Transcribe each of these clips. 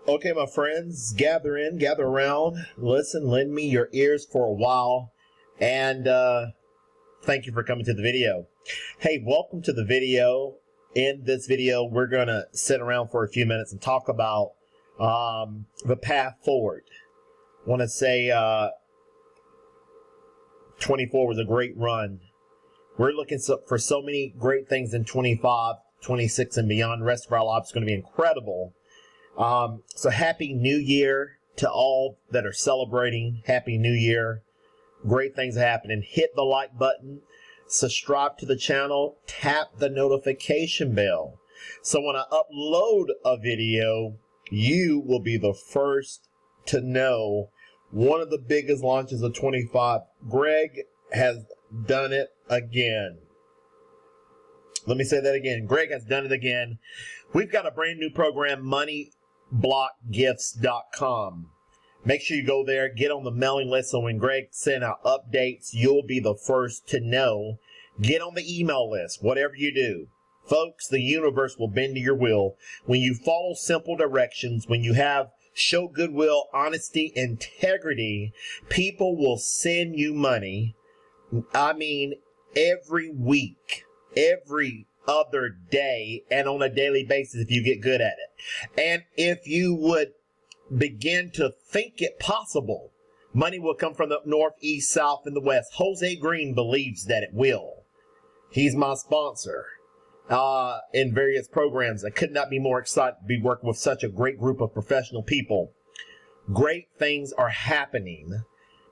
Okay, my friends, gather in, gather around, listen, lend me your ears for a while, and thank you for coming to the video. Hey, welcome to the video. In this video, we're going to sit around for a few minutes and talk about the path forward. I want to say 24 was a great run. We're looking for so many great things in 25, 26, and beyond. The rest of our lives is going to be incredible. So happy New Year to all that are celebrating. Happy New Year. Great things happening. Hit the like button. Subscribe to the channel. Tap the notification bell. So when I upload a video, you will be the first to know. One of the biggest launches of 25. Greg has done it again. Let me say that again. Greg has done it again. We've got a brand new program, moneyblockgifts.com. Make sure you go there, get on the mailing list, so when Greg sends out updates, you'll be the first to know. Get on the email list, whatever you do. Folks, the universe will bend to your will. When you follow simple directions, when you show goodwill, honesty, integrity, people will send you money. I mean, every week, every other day, and on a daily basis if you get good at it. And if you would begin to think it possible, money will come from the north, east, south, and the west. Jose Green believes that it will. He's my sponsor in various programs. I could not be more excited to be working with such a great group of professional people. Great things are happening.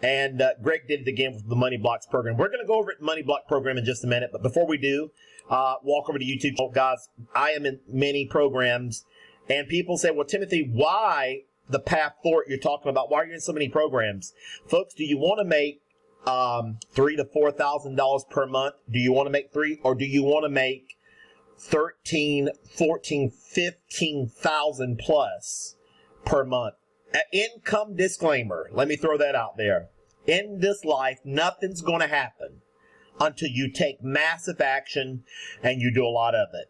And Greg did it again with the Money Blocks program. We're going to go over the Money Block program in just a minute. But before we do, walk over to YouTube. Oh, guys, I am in many programs. And people say, well, Timothy, why the path forward you're talking about? Why are you in so many programs? Folks, do you want to make $3,000 to $4,000 per month? Do you want to make $3,000, or do you want to make 13, 14, 15,000 plus per month? An income disclaimer. Let me throw that out there. In this life, nothing's going to happen until you take massive action and you do a lot of it.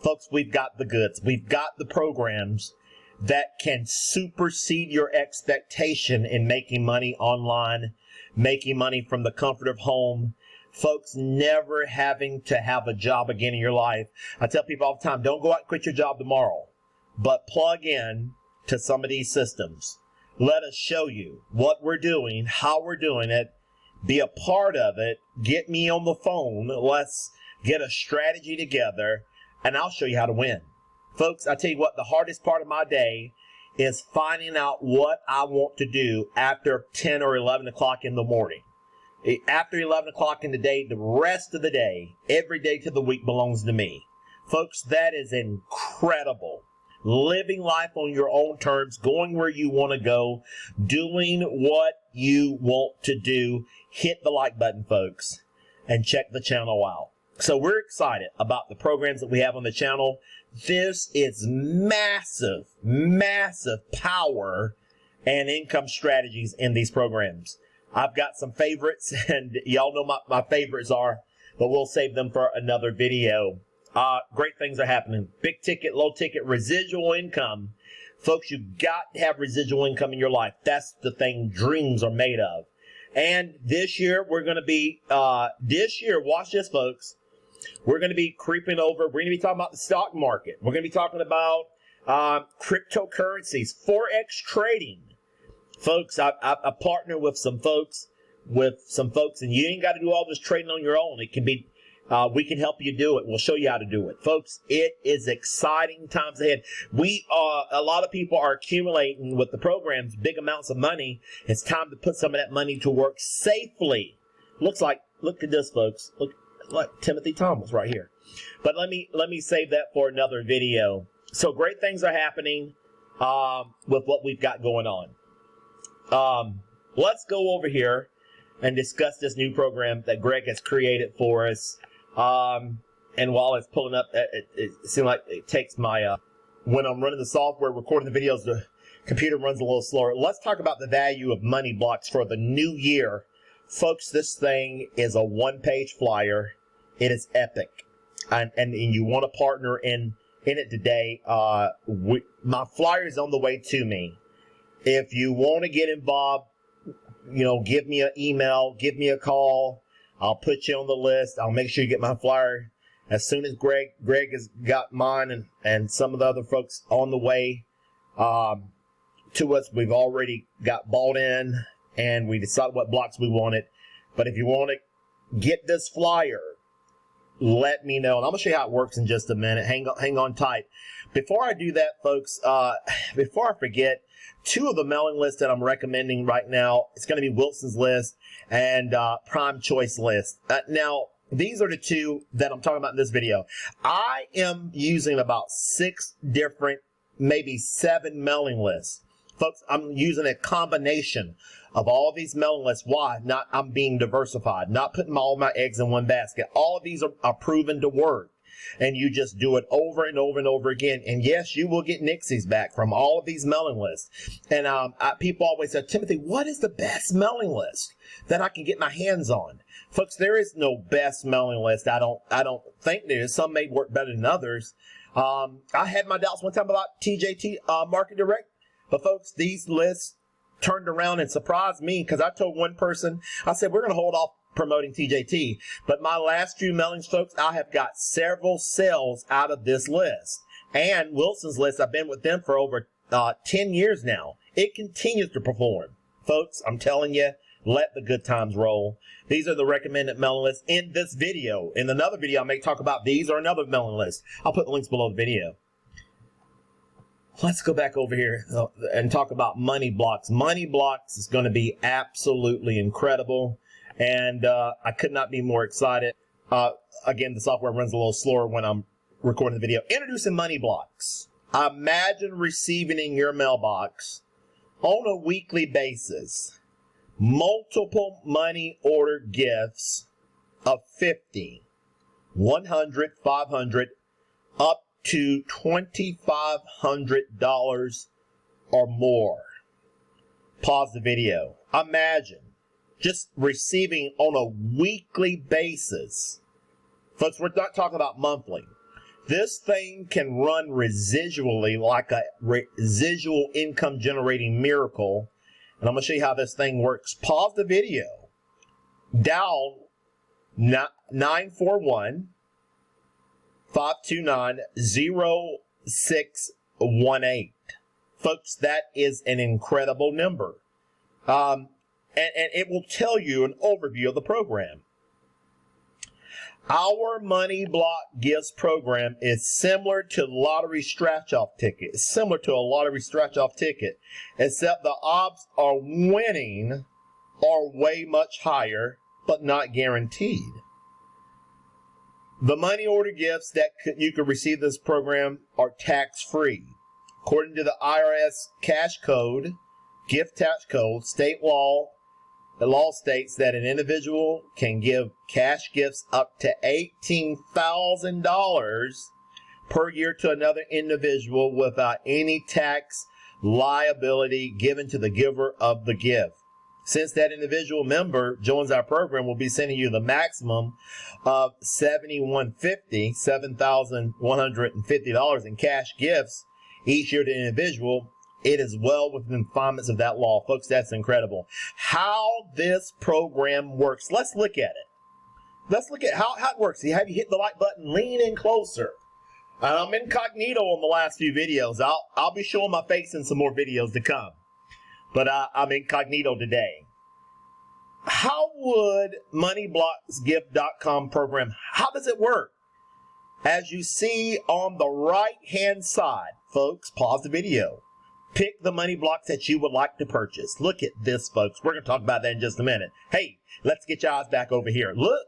Folks, we've got the goods. We've got the programs that can supersede your expectation in making money online, making money from the comfort of home. Folks, never having to have a job again in your life. I tell people all the time, don't go out and quit your job tomorrow, but plug in to some of these systems. Let us show you what we're doing, how we're doing it, be a part of it, get me on the phone, let's get a strategy together, and I'll show you how to win. Folks, I tell you what, the hardest part of my day is finding out what I want to do after 10 or 11 o'clock in the morning. After 11 o'clock in the day, the rest of the day, every day to the week belongs to me. Folks, that is incredible. Living life on your own terms, going where you want to go, doing what you want to do. Hit the like button, folks, and check the channel out. So we're excited about the programs that we have on the channel. This is massive, massive power and income strategies in these programs. I've got some favorites, and y'all know my favorites are, but we'll save them for another video. Great things are happening. Big ticket, low ticket, residual income. Folks, you've got to have residual income in your life. That's the thing dreams are made of. And this year, we're going to be, watch this, folks. We're going to be creeping over. We're going to be talking about the stock market. We're going to be talking about cryptocurrencies, Forex trading. Folks, I partner with some folks, and you ain't got to do all this trading on your own. It can be, we can help you do it. We'll show you how to do it. Folks, it is exciting times ahead. A lot of people are accumulating with the programs big amounts of money. It's time to put some of that money to work safely. Look at this, folks. Look like Timothy Thomas right here. But let me save that for another video. So great things are happening with what we've got going on. Let's go over here and discuss this new program that Greg has created for us. And while it's pulling up, it seems like it takes my, when I'm running the software, recording the videos, the computer runs a little slower. Let's talk about the value of money blocks for the new year. Folks, this thing is a one-page flyer. It is epic. And you want to partner in in it today. My flyer is on the way to me. If you want to get involved, give me an email, give me a call. I'll put you on the list. I'll make sure you get my flyer as soon as Greg has got mine and some of the other folks on the way to us. We've already got bought in and we decided what blocks we wanted. But if you want to get this flyer, let me know. And I'm going to show you how it works in just a minute. Hang on tight. Before I do that, folks, before I forget, 2 of the mailing lists that I'm recommending right now, it's going to be Wilson's List and Prime Choice List. Now, these are the 2 that I'm talking about in this video. I am using about 6 different, maybe 7 mailing lists. Folks, I'm using a combination of all these mailing lists. Why? I'm being diversified, not putting all my eggs in one basket. All of these are proven to work. And you just do it over and over and over again. And yes, you will get Nixies back from all of these mailing lists. And people always say, Timothy, what is the best mailing list that I can get my hands on? Folks, there is no best mailing list. I don't think there is. Some may work better than others. I had my doubts one time about TJT Market Direct. But folks, these lists turned around and surprised me because I told one person, I said, we're going to hold off promoting TJT. But my last few mailings, folks, I have got several sales out of this list. And Wilson's List, I've been with them for over 10 years now. It continues to perform. Folks, I'm telling you, let the good times roll. These are the recommended mailing lists in this video. In another video, I may talk about these or another mailing list. I'll put the links below the video. Let's go back over here and talk about Money Blocks. Money Blocks is going to be absolutely incredible. And I could not be more excited. Again, the software runs a little slower when I'm recording the video. Introducing Money Blocks. Imagine receiving in your mailbox on a weekly basis multiple money order gifts of $50, $100, $500, up to $2,500 or more. Pause the video. Imagine just receiving on a weekly basis. Folks, we're not talking about monthly. This thing can run residually like a residual income generating miracle. And I'm going to show you how this thing works. Pause the video. Dial 941-529-0618. Folks, that is an incredible number. And it will tell you an overview of the program. Our Money Block Gifts program is similar to lottery scratch-off ticket. It's similar to a lottery scratch-off ticket, except the odds are winning are way much higher, but not guaranteed. The money order gifts that you could receive this program are tax-free. According to the IRS cash code, gift tax code, state law, the law states that an individual can give cash gifts up to $18,000 per year to another individual without any tax liability given to the giver of the gift. Since that individual member joins our program, we'll be sending you the maximum of $7,150 in cash gifts each year to an individual. It is well within the confines of that law. Folks, that's incredible. How this program works. Let's look at it. Let's look at how it works. See, have you hit the like button? Lean in closer. I'm incognito on the last few videos. I'll be showing my face in some more videos to come. But I'm incognito today. How would MoneyBlocksGift.com program, how does it work? As you see on the right-hand side, folks, pause the video. Pick the money blocks that you would like to purchase. Look at this, folks. We're going to talk about that in just a minute. Hey, let's get your eyes back over here. Look,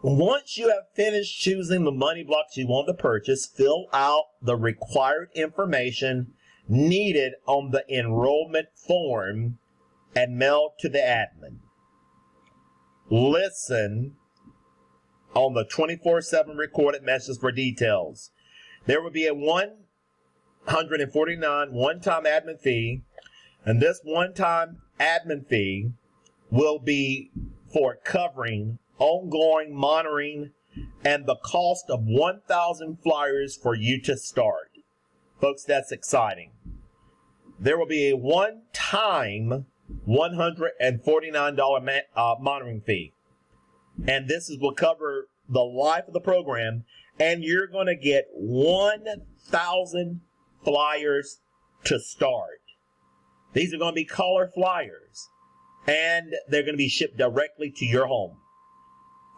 once you have finished choosing the money blocks you want to purchase, fill out the required information needed on the enrollment form and mail to the admin. Listen on the 24/7 recorded message for details. There will be a $149 one-time admin fee, and this one-time admin fee will be for covering ongoing monitoring and the cost of 1,000 flyers for you to start. Folks, that's exciting. There will be a one-time $149 monitoring fee. And this will cover the life of the program, and you're going to get 1,000 flyers to start. These are going to be color flyers, and they're going to be shipped directly to your home.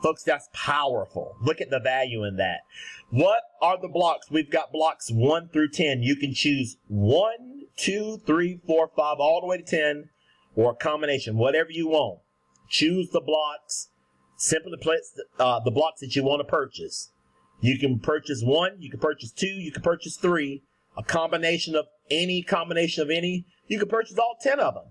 Folks, that's powerful. Look at the value in that. What are the blocks? We've got blocks 1 through 10. You can choose 1, 2, 3, 4, 5, all the way to 10, or a combination, whatever you want. Choose the blocks. Simply place the blocks that you want to purchase. You can purchase 1, you can purchase 2, you can purchase 3, a combination of any. You can purchase all 10 of them.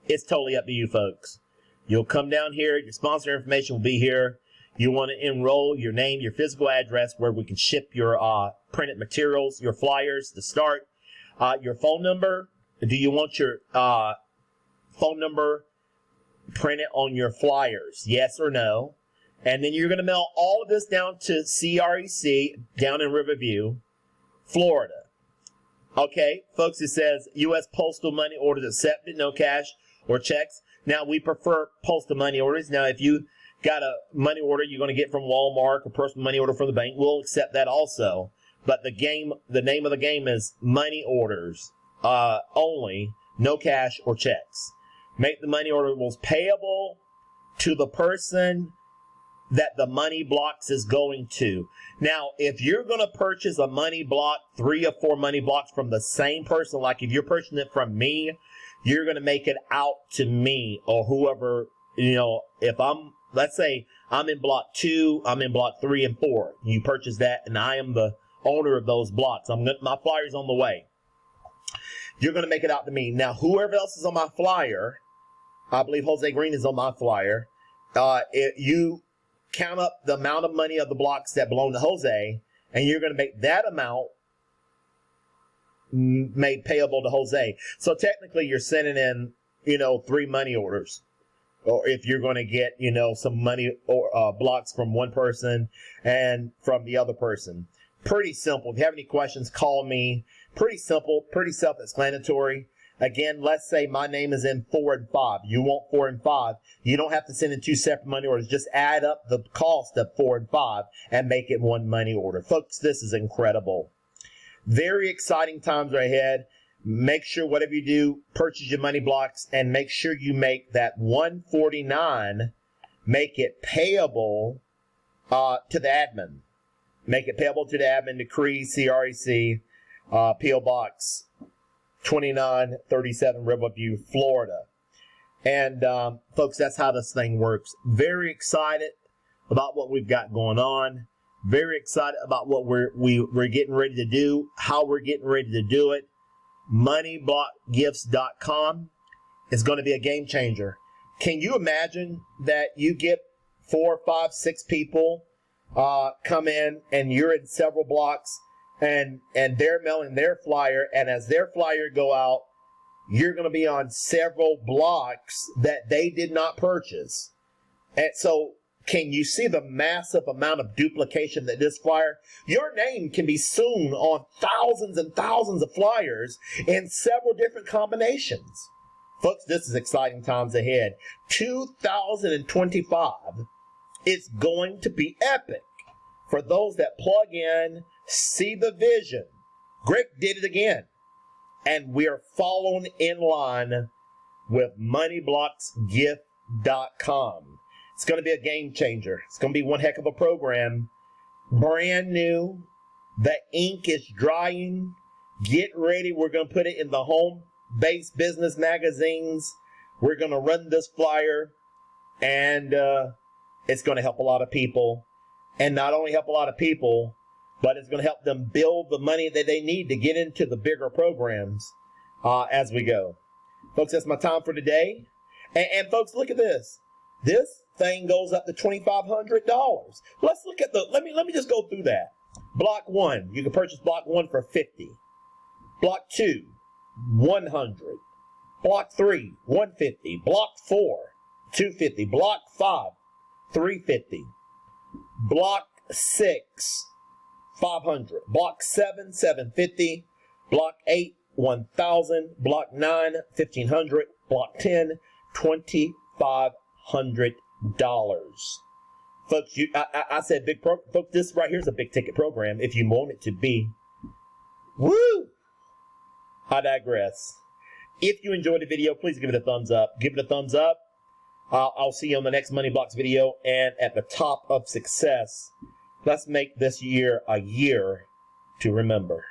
It's totally up to you, folks. You'll come down here. Your sponsor information will be here. You want to enroll your name, your physical address, where we can ship your printed materials, your flyers to start. Your phone number. Do you want your phone number printed on your flyers? Yes or no? And then you're going to mail all of this down to CREC down in Riverview, Florida. Okay, folks, it says U.S. postal money orders accepted, no cash or checks. Now, we prefer postal money orders. Now, if you got a money order you're going to get from Walmart or personal money order from the bank, we'll accept that also. But the name of the game is money orders only, no cash or checks. Make the money order was payable to the person that the money blocks is going to. Now, if you're going to purchase a money block, 3 or 4 money blocks from the same person, like if you're purchasing it from me, you're going to make it out to me or whoever, if let's say I'm in block 2, I'm in block 3 and 4. You purchase that and I am the owner of those blocks. My flyer's on the way. You're going to make it out to me. Now, whoever else is on my flyer, I believe Jose Green is on my flyer. You count up the amount of money of the blocks that belong to Jose, and you're going to make that amount made payable to Jose. So technically, you're sending in, 3 money orders. Or if you're going to get, some money or blocks from one person and from the other person. Pretty simple. If you have any questions, call me. Pretty simple, pretty self-explanatory. Again, let's say my name is in 4 and 5. You want 4 and 5. You don't have to send in 2 separate money orders. Just add up the cost of 4 and 5 and make it one money order. Folks, this is incredible. Very exciting times are ahead. Make sure whatever you do, purchase your money blocks and make sure you make that $149, make it payable to the admin. Make it payable to the admin, Decree, CREC, P.O. Box 2937 Riverview, Florida. And folks, that's how this thing works. Very excited about what we've got going on. Very excited about what we're getting ready to do, how we're getting ready to do it. MoneyBlockGifts.com is going to be a game changer. Can you imagine that you get 4, 5, 6 people come in and you're in several blocks and they're mailing their flyer, and as their flyer go out, you're going to be on several blocks that they did not purchase. And so can you see the massive amount of duplication that this flyer, your name can be soon on thousands and thousands of flyers in several different combinations. Folks, this is exciting times ahead. 2025 is going to be epic for those that plug in, see the vision. Greg did it again. And we are following in line with MoneyBlocksGift.com. It's going to be a game changer. It's going to be one heck of a program. Brand new. The ink is drying. Get ready. We're going to put it in the home-based business magazines. We're going to run this flyer. And it's going to help a lot of people. And not only help a lot of people, but it's going to help them build the money that they need to get into the bigger programs as we go. Folks, that's my time for today. And folks, look at this. This thing goes up to $2,500. Let's look at let me just go through that. Block 1, you can purchase block 1 for $50. Block 2, $100. Block 3, $150. Block 4, $250. Block 5, $350. Block 6, 500. Block 7, 750. Block 8, 1,000. Block 9, 1,500. Block 10, $2,500. Folks, I said big folks, this right here is a big ticket program if you want it to be. Woo! I digress. If you enjoyed the video, please give it a thumbs up. Give it a thumbs up. I'll see you on the next Money Blocks video. And at the top of success, let's make this year a year to remember.